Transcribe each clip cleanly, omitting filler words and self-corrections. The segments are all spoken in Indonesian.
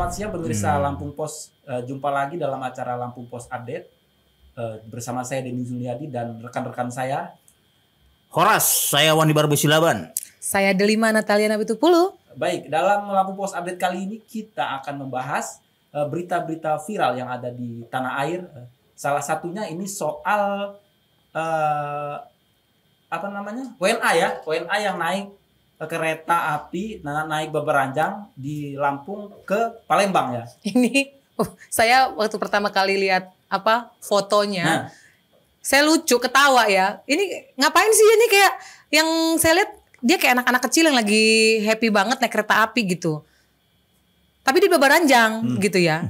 selamat siang pemirsa Lampung Pos. Jumpa lagi dalam acara Lampung Pos Update bersama saya Denny Zuliadi dan rekan-rekan saya. Horas, saya Wandi Barbu Silaban. Saya Delima Natalia Nabitupulu. Baik, dalam Lampung Pos Update kali ini kita akan membahas berita-berita viral yang ada di tanah air. Salah satunya ini soal WNA ya, WNA yang naik kereta api naik beberanjang di Lampung ke Palembang ya. Ini saya waktu pertama kali lihat fotonya, saya lucu ketawa ya. Ini ngapain sih ini, kayak yang saya lihat dia kayak anak-anak kecil yang lagi happy banget naik kereta api gitu. Tapi di beberanjang gitu ya.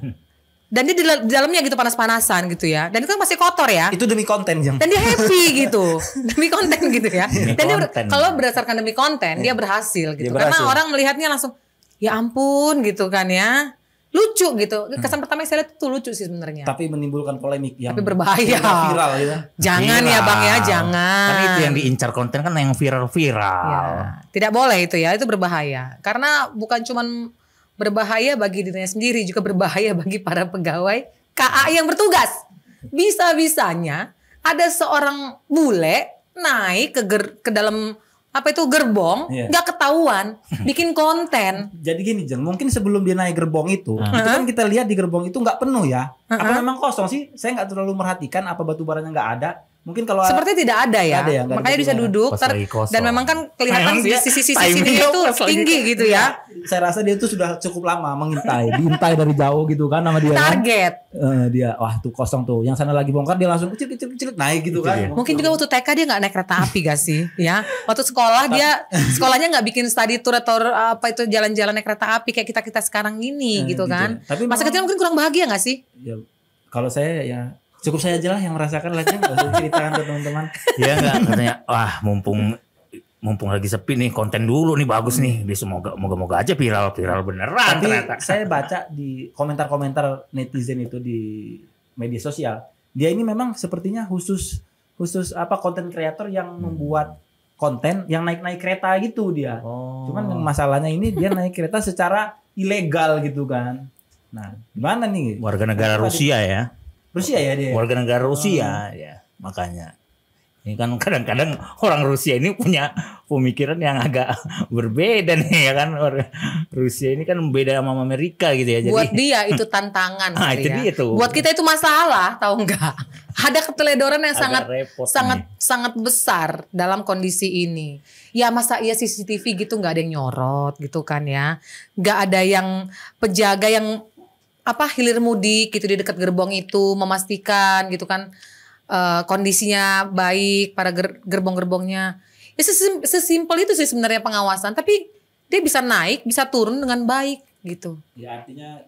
Dan dia di dalamnya gitu panas-panasan gitu ya. Dan itu kan masih kotor ya. Itu demi konten Jang. Dan dia happy gitu. Demi konten gitu ya. Dan dia kalau berdasarkan demi konten dia berhasil gitu. Karena orang melihatnya langsung ya ampun gitu kan ya. Lucu gitu. Kesan pertama yang saya lihat itu lucu sih sebenarnya. Tapi menimbulkan polemik yang tapi berbahaya. Viral gitu. Jangan viral. Ya Bang ya, jangan. Karena itu yang diincar konten kan yang viral-viral. Ya, tidak boleh itu ya, itu berbahaya. Karena bukan cuman berbahaya bagi dirinya sendiri, juga berbahaya bagi para pegawai KAI yang bertugas. Bisa-bisanya ada seorang bule naik ke dalam gerbong, nggak ketahuan, bikin konten. Jadi gini Jeng, mungkin sebelum dia naik gerbong itu kan kita lihat di gerbong itu nggak penuh ya. Apa memang kosong sih? Saya nggak terlalu merhatikan apa batu baranya nggak ada. Mungkin kalau seperti tidak ada ya, makanya bisa duduk dan memang kan kelihatan sisi sini itu tinggi gitu ya. Saya rasa dia itu sudah cukup lama diintai dari jauh gitu kan sama dia. Target. Dia wah tuh kosong tuh, yang sana lagi bongkar dia langsung kecil naik gitu kan. Mungkin juga waktu TK dia nggak naik kereta api gak sih ya? Waktu sekolah dia sekolahnya nggak bikin study tour atau jalan-jalan naik kereta api kayak kita sekarang ini gitu kan. Tapi masa kecil mungkin kurang bahagia nggak sih? Ya, kalau saya ya cukup saya aja lah yang merasakan lagi, nggak usah ceritakan ke teman-teman. Iya nggak, katanya wah mumpung lagi sepi nih, konten dulu nih bagus nih, moga-moga aja viral beneran. Tapi ternyata saya baca di komentar-komentar netizen itu di media sosial, dia ini memang sepertinya khusus konten kreator yang membuat konten yang naik kereta gitu dia. Cuman yang masalahnya ini dia naik kereta secara ilegal gitu kan. Nah, gimana nih? Warga negara Rusia ya. Rusia ya dia. Warga negara Rusia ya, makanya. Ini kan kadang-kadang orang Rusia ini punya pemikiran yang agak berbeda nih ya kan. Rusia ini kan beda sama Amerika gitu ya. Buat dia itu tantangan itu ya. dia tuh. Buat kita itu masalah, tahu nggak? Ada keteledoran yang sangat besar dalam kondisi ini. Ya masa iya CCTV gitu nggak ada yang nyorot gitu kan ya. Nggak ada yang penjaga yang hilir mudik gitu di dekat gerbong itu memastikan gitu kan kondisinya baik para gerbong-gerbongnya. Ya sesimpel itu sih sebenarnya pengawasan, tapi dia bisa naik, bisa turun dengan baik gitu. Ya artinya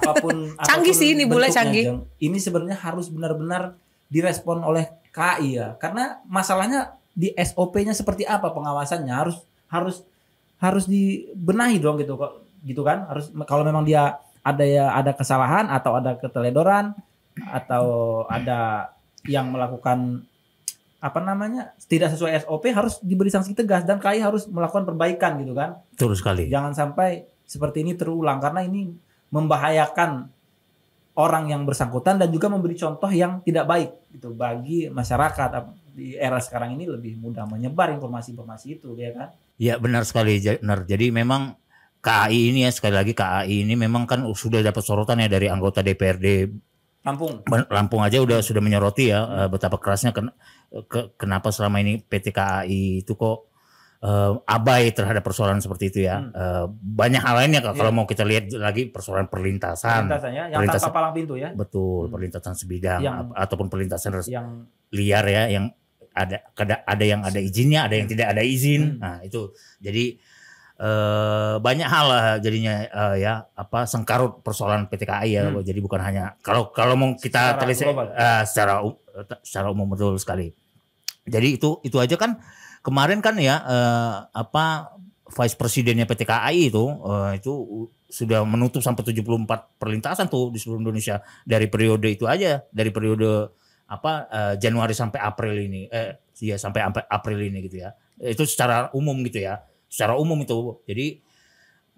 apapun canggih sih ini bule canggih. Ini sebenarnya harus benar-benar direspon oleh KAI ya. Karena masalahnya di SOP-nya seperti apa pengawasannya harus dibenahi dong gitu kok. Gitu kan? Harus kalau memang dia ada kesalahan atau ada keteledoran atau ada yang melakukan tidak sesuai SOP, harus diberi sanksi tegas dan KAI harus melakukan perbaikan gitu kan. Betul sekali. Jangan sampai seperti ini terulang karena ini membahayakan orang yang bersangkutan dan juga memberi contoh yang tidak baik gitu bagi masyarakat. Di era sekarang ini lebih mudah menyebar informasi-informasi itu ya kan. Ya benar sekali. Jadi memang KAI ini ya, sekali lagi KAI ini memang kan sudah dapat sorotan ya dari anggota DPRD Lampung aja sudah menyoroti ya betapa kerasnya kenapa selama ini PT KAI itu kok abai terhadap persoalan seperti itu ya. Banyak hal lainnya kalau mau kita lihat lagi persoalan perlintasan ya, yang tanpa palang pintu ya. Betul, perlintasan sebidang ataupun perlintasan yang liar ya, yang ada yang ada izinnya, ada yang tidak ada izin. Nah, itu. Jadi banyak hal lah jadinya sengkarut persoalan PT KAI ya. Jadi bukan hanya kalau mau kita telisik secara umum, betul sekali. Jadi itu aja kan kemarin kan ya vice presidennya PT KAI itu sudah menutup sampai 74 perlintasan tuh di seluruh Indonesia dari periode itu aja, dari periode Januari sampai April ini sampai April ini gitu ya. Itu secara umum gitu ya. Secara umum itu. Jadi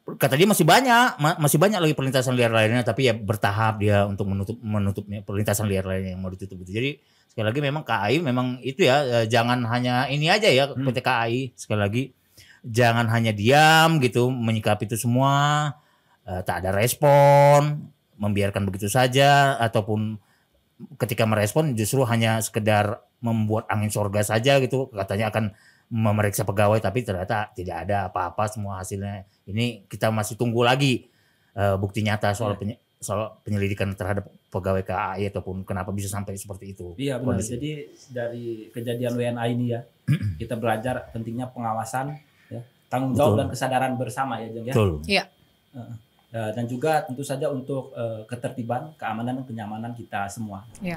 kata dia masih banyak lagi perlintasan liar lainnya, tapi ya bertahap dia untuk menutupnya perlintasan liar lainnya yang mau ditutup itu. Jadi sekali lagi memang KAI memang itu ya, jangan hanya ini aja ya PT KAI, sekali lagi jangan hanya diam gitu menyikapi itu semua, tak ada respon, membiarkan begitu saja, ataupun ketika merespon justru hanya sekedar membuat angin sorga saja gitu, katanya akan memeriksa pegawai tapi ternyata tidak ada apa-apa semua hasilnya. Ini kita masih tunggu lagi bukti nyata soal penyelidikan terhadap pegawai KAI ataupun kenapa bisa sampai seperti itu. Iya benar. Jadi dari kejadian WNA ini ya kita belajar pentingnya pengawasan, ya, tanggung jawab dan kesadaran bersama ya Jeng ya. Betul. Iya. Dan juga tentu saja untuk ketertiban, keamanan dan kenyamanan kita semua. Iya.